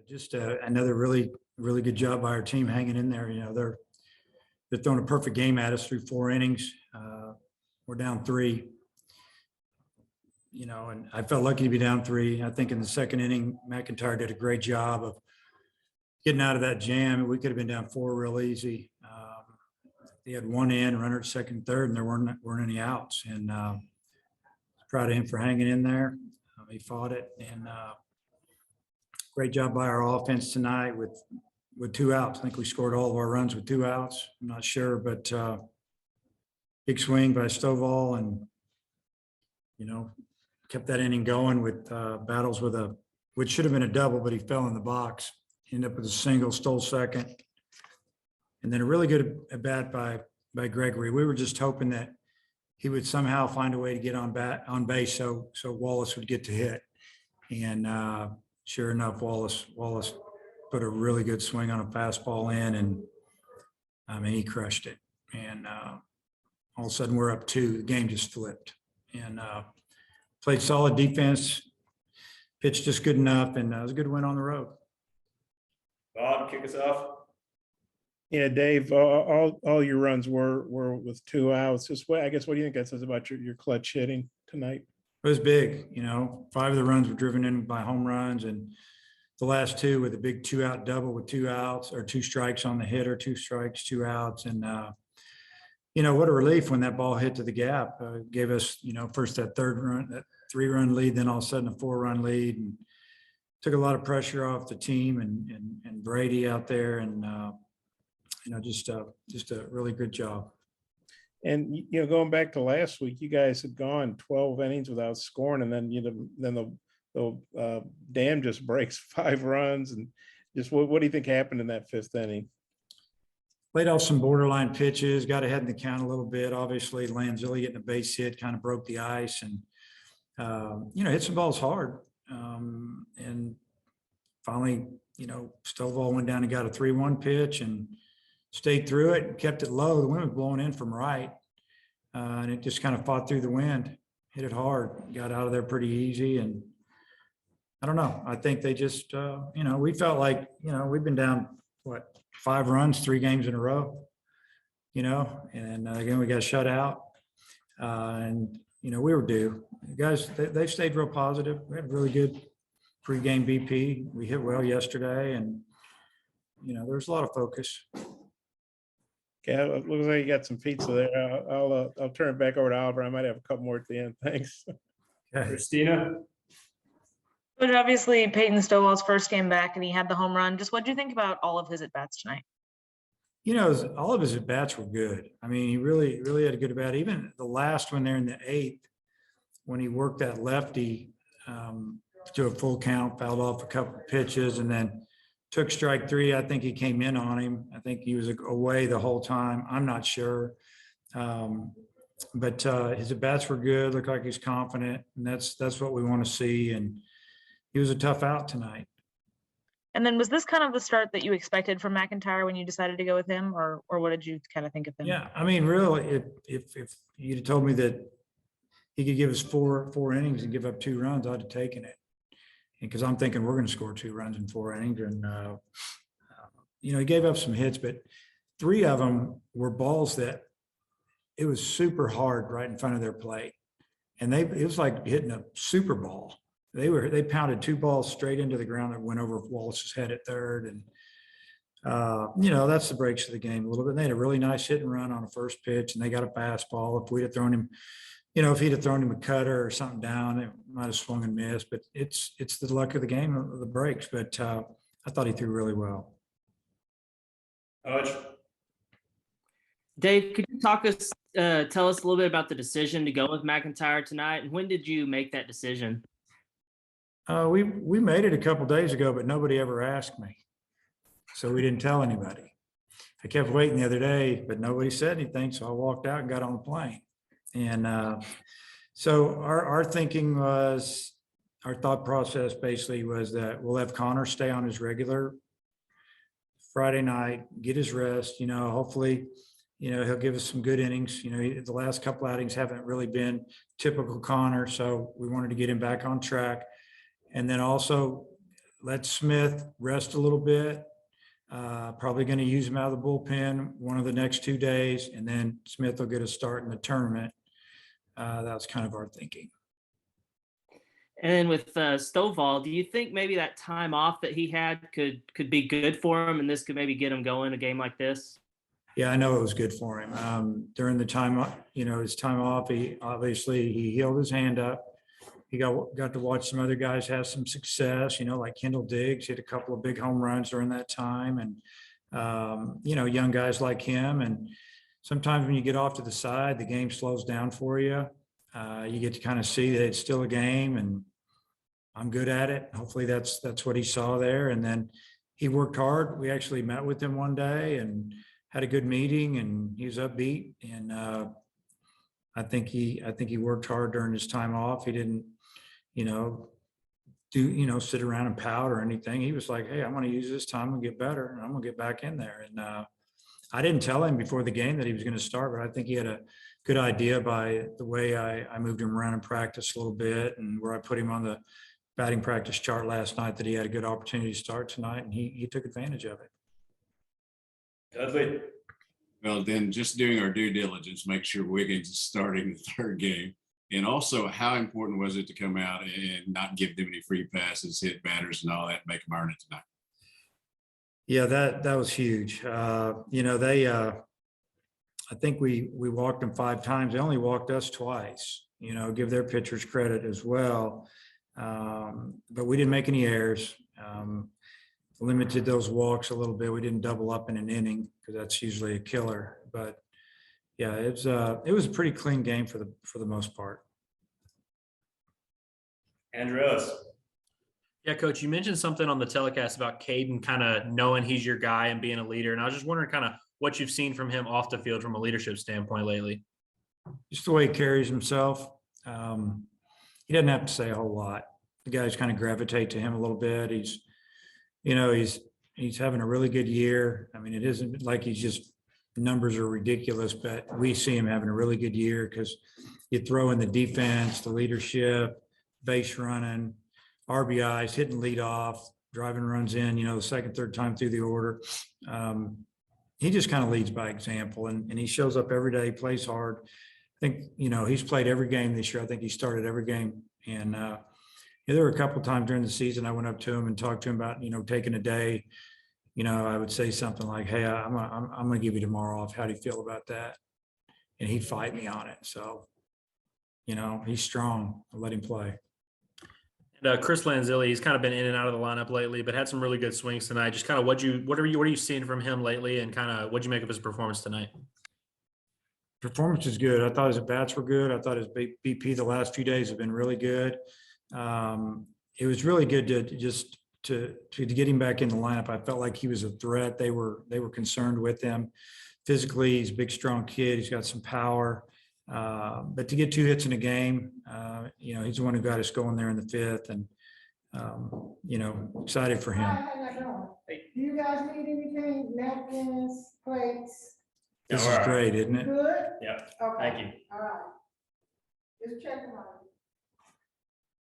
just another really good job by our team hanging in there. They're throwing a perfect game at us through 4 innings. We're down 3. And I felt lucky to be down 3. I think in the second inning, McIntyre did a great job of getting out of that jam. We could have been down 4 real easy. They had 1 in, runner at second, third, and there weren't any outs. And proud of him for hanging in there. He fought it, and great job by our offense tonight with 2 outs. I think we scored all of our runs with 2 outs. I'm not sure, but big swing by Stovall, and kept that inning going with battles with which should have been a double, but he fell in the box. Ended up with a single, stole second, and then a really good at bat by Gregory. We were just hoping that he would somehow find a way to get on base so Wallace would get to hit. And sure enough, Wallace put a really good swing on a fastball in, and I mean, he crushed it. And all of a sudden we're up 2. The game just flipped, and played solid defense, pitched just good enough, and it was a good win on the road. Bob, kick us off. Yeah, Dave, all your runs were with 2 outs. I guess, what do you think that says about your clutch hitting tonight? It was big. 5 of the runs were driven in by home runs, and the last 2 with a big 2-out double with 2 outs or 2 strikes on the hitter, 2 strikes, 2 outs. And, what a relief when that ball hit to the gap. Gave us, first that 3-run lead, then all of a sudden a 4-run lead, and took a lot of pressure off the team and Brady out there. And, just a really good job. And going back to last week, you guys had gone 12 innings without scoring, and then the dam just breaks 5 runs. And just what do you think happened in that 5th inning? Played off some borderline pitches, got ahead in the count a little bit. Obviously, Lanzilli getting a base hit kind of broke the ice, and hit some balls hard. And finally, Stovall went down and got a 3-1 pitch and stayed through it and kept it low. The wind was blowing in from right, and it just kind of fought through the wind, hit it hard, got out of there pretty easy. And I don't know. I think they just, we felt like, we've been down, 5 runs, 3 games in a row, and again, we got shut out. And, we were due. The guys, they stayed real positive. We had a really good pregame BP. We hit well yesterday, and, there's a lot of focus. Okay, it looks like you got some pizza there. I'll turn it back over to Oliver. I might have a couple more at the end. Thanks. Okay. Christina. But obviously, Peyton Stovall's first game back, and he had the home run. Just what do you think about all of his at bats tonight? All of his at bats were good. I mean, he really had a good at bat. Even the last one there in the 8th, when he worked that lefty to a full count, fouled off a couple of pitches, and then took strike 3. I think he came in on him. I think he was away the whole time. I'm not sure. But his at bats were good. Looked like he's confident, and that's what we want to see. And he was a tough out tonight. And then was this kind of the start that you expected from McIntyre when you decided to go with him, or what did you kind of think of him? Yeah, I mean, really, if you'd have told me that he could give us four innings and give up 2 runs, I'd have taken it. Because I'm thinking we're going to score 2 runs in 4 innings. And, he gave up some hits, but 3 of them were balls that it was super hard right in front of their plate. And it was like hitting a super ball. They pounded 2 balls straight into the ground that went over Wallace's head at third. And, that's the breaks of the game a little bit. They had a really nice hit and run on the first pitch, and they got a fastball. If we'd have thrown him, if he'd have thrown him a cutter or something down, it might have swung and missed. But it's the luck of the game of the breaks. But I thought he threw really well. Dave, could you tell us a little bit about the decision to go with McIntyre tonight, and when did you make that decision? We made it a couple days ago, but nobody ever asked me, so we didn't tell anybody. I kept waiting the other day, but nobody said anything, so I walked out and got on the plane. And so our thinking was, our thought process basically was that we'll have Connor stay on his regular Friday night, get his rest. Hopefully, he'll give us some good innings. The last couple outings haven't really been typical Connor, so we wanted to get him back on track. And then also let Smith rest a little bit. Probably going to use him out of the bullpen one of the next 2 days, and then Smith will get a start in the tournament. That's kind of our thinking. And then with Stovall, do you think maybe that time off that he had could be good for him, and this could maybe get him going a game like this? Yeah, I know it was good for him. During the time, his time off, he healed his hand up. He got to watch some other guys have some success, like Kendall Diggs. He had a couple of big home runs during that time, and young guys like him. And sometimes when you get off to the side, the game slows down for you. You get to kind of see that it's still a game, and I'm good at it. Hopefully that's what he saw there. And then he worked hard. We actually met with him one day and had a good meeting, and he was upbeat. And I think he worked hard during his time off. He didn't, sit around and pout or anything. He was like, hey, I'm going to use this time and get better, and I'm going to get back in there. And I didn't tell him before the game that he was going to start, but I think he had a good idea by the way I moved him around in practice a little bit, and where I put him on the batting practice chart last night, that he had a good opportunity to start tonight, and he took advantage of it. Dudley. Well, then just doing our due diligence, make sure Wiggins is starting the third game. And also, how important was it to come out and not give them any free passes, hit batters and all that, make them earn it tonight? Yeah, that was huge. I think we walked them 5 times. They only walked us twice, give their pitchers credit as well. But we didn't make any errors. Limited those walks a little bit. We didn't double up in an inning because that's usually a killer. But yeah, it was a pretty clean game for the most part. Andreas. Yeah, Coach, you mentioned something on the telecast about Caden kind of knowing he's your guy and being a leader. And I was just wondering kind of what you've seen from him off the field from a leadership standpoint lately. Just the way he carries himself. He doesn't have to say a whole lot. The guys kind of gravitate to him a little bit. He's having a really good year. I mean, it isn't like he's just, numbers are ridiculous, but we see him having a really good year because you throw in the defense, the leadership, base running, RBIs, hitting lead off, driving runs in, the second, third time through the order. He just kind of leads by example, and he shows up every day, plays hard. I think, he's played every game this year. I think he started every game. And there were a couple of times during the season I went up to him and talked to him about, taking a day. I would say something like, hey, I'm going to give you tomorrow off. How do you feel about that? And he'd fight me on it. So, he's strong. I'll let him play. And Chris Lanzilli, he's kind of been in and out of the lineup lately, but had some really good swings tonight. Just kind of what are you seeing from him lately, and kind of what'd you make of his performance tonight? Performance is good. I thought his at-bats were good. I thought his BP the last few days have been really good. It was really good to get him back in the lineup. I felt like he was a threat. They were concerned with him physically. He's a big, strong kid. He's got some power. But to get 2 hits in a game, he's the one who got us going there in the 5th, and excited for him. Do you guys need anything? Napkins, plates? This All is right. great, isn't it? Good? Yeah, Okay. thank you. All right. Just checking on you.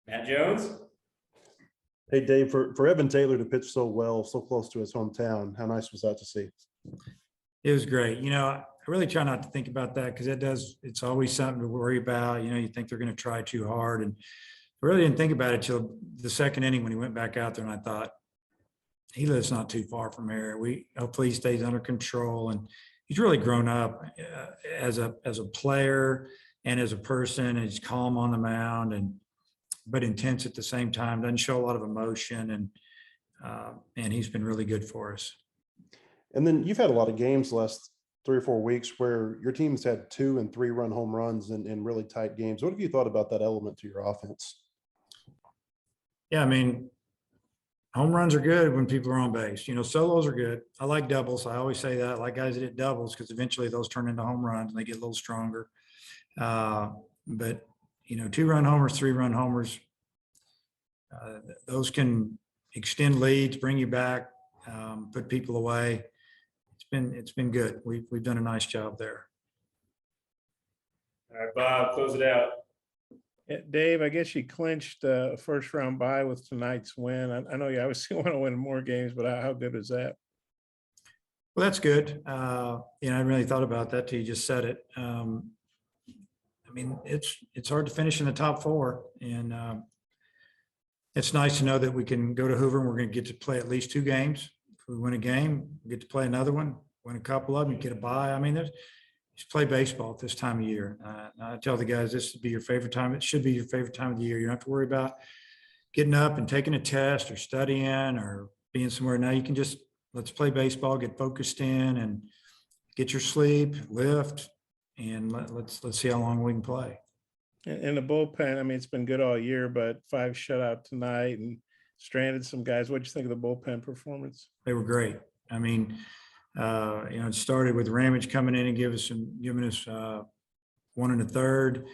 Matt Jones. Hey, Dave, for Evan Taylor to pitch so well, so close to his hometown, how nice was that to see? It was great. I really try not to think about that because it's always something to worry about. You think they're going to try too hard. And I really didn't think about it till the second inning when he went back out there, and I thought, he lives not too far from here. Hopefully he stays under control, and he's really grown up as a player and as a person, and he's calm on the mound but intense at the same time, doesn't show a lot of emotion, and he's been really good for us. And then you've had a lot of games the last 3 or 4 weeks where your team's had 2- and 3-run home runs in really tight games. What have you thought about that element to your offense? Yeah, I mean, home runs are good when people are on base. Solos are good. I like doubles. I always say that. I like guys that hit doubles because eventually those turn into home runs and they get a little stronger. But 2-run homers, 3-run homers, those can extend leads, bring you back, put people away. It's been good. We've done a nice job there. All right, Bob, close it out. Dave, I guess you clinched a first round bye with tonight's win. I know you obviously want to win more games, but how good is that? Well, that's good. I really thought about that till you just said it. I mean, it's hard to finish in the top four, and it's nice to know that we can go to Hoover and we're going to get to play at least 2 games. If we win a game, we get to play another one, win a couple of them, you get a bye. I mean, just play baseball at this time of year. I tell the guys this would be your favorite time. It should be your favorite time of the year. You don't have to worry about getting up and taking a test or studying or being somewhere. Now you can just let's play baseball, get focused in, and get your sleep, lift, and let's see how long we can play. And the bullpen, I mean, it's been good all year, but 5 shutout tonight and stranded some guys. What'd you think of the bullpen performance? They were great. I mean, it started with Ramage coming in and giving us 1 1/3.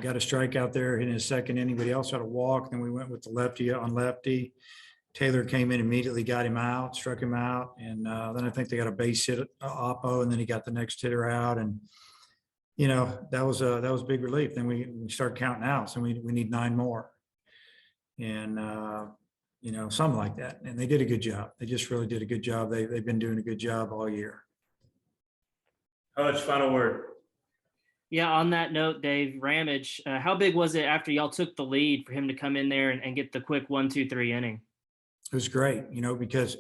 Got a strikeout there in his second inning, but he also had a walk. Then we went with the lefty on lefty. Taylor came in immediately, got him out, struck him out, and then I think they got a base hit Oppo, and then he got the next hitter out, and that was a big relief. Then we start counting outs, and we need 9 more, and something like that. And they did a good job. They just really did a good job. They've been doing a good job all year. Coach, final word. Yeah, on that note, Dave, Ramage, how big was it after y'all took the lead for him to come in there and get the quick 1, 2, 3 inning? It was great, because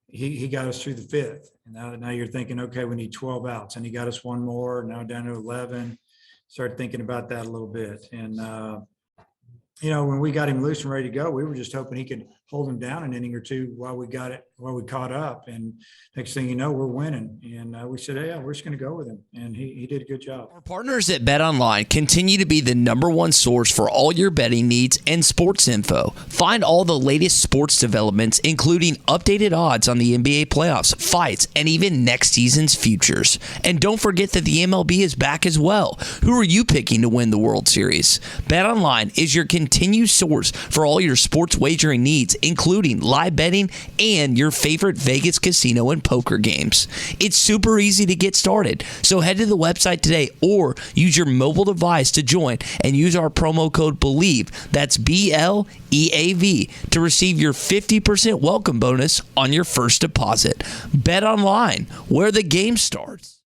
he got us through the 5th. And now you're thinking, okay, we need 12 outs. And he got us 1 more, now down to 11. Start thinking about that a little bit. And, when we got him loose and ready to go, we were just hoping he could hold him down an inning or 2 while we caught up. And next thing you know, we're winning. And we said, yeah, we're just going to go with him. And he did a good job. Our partners at BetOnline continue to be the #1 source for all your betting needs and sports info. Find all the latest sports developments, including updated odds on the NBA playoffs, fights, and even next season's futures. And don't forget that the MLB is back as well. Who are you picking to win the World Series? BetOnline is your continued source for all your sports wagering needs, including live betting and your favorite Vegas casino and poker games. It's super easy to get started, so head to the website today or use your mobile device to join and use our promo code BELIEVE, that's BLEAV, to receive your 50% welcome bonus on your first deposit. Bet online, where the game starts.